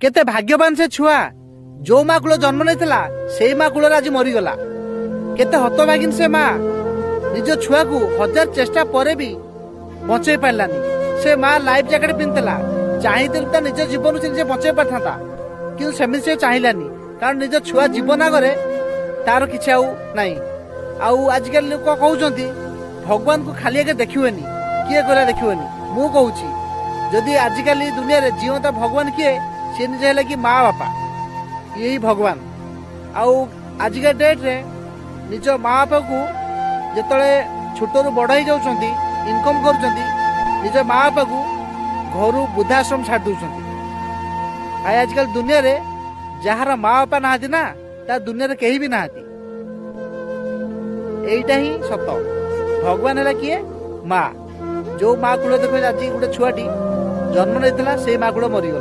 केते भाग्यवान से छुआ जो माँ कूल जन्म नहीं से माँ कूल आज मरीगला। केते हतभागिन से माँ निज छुआ को हजार चेष्टा पर भी बचे पारानी। से माँ लाइफ जैकेट पिंधला चाहिए निज जीवन से निजे बचे पारता कि सेमती से चाहिलानी कारण निज छुआ जीवन आगे तार किसी आजिकल लोक कहते भगवान को खाली आगे देखिए किए कहला देखिए मु कहूँ जदि आजिकल दुनिया रे जीवता भगवान किए सी निजे है कि माँ बापा यही भगवान। आजिका डेट रे निज माँ बापा को जिते छोट रू बड़ हो इनकम कर निज माँ बापा को घर वृद्धाश्रम छाड़ दौरान। आजकल दुनिया रे जार माँ बापा नहाती ना ता दुनिया रे कहीं भी नहाती। यहीटा ही सत भगवान है किए माँ जो माँ कूल देख आज गोटे छुआटी जन्म नहीं से माँ कूल मरीगला।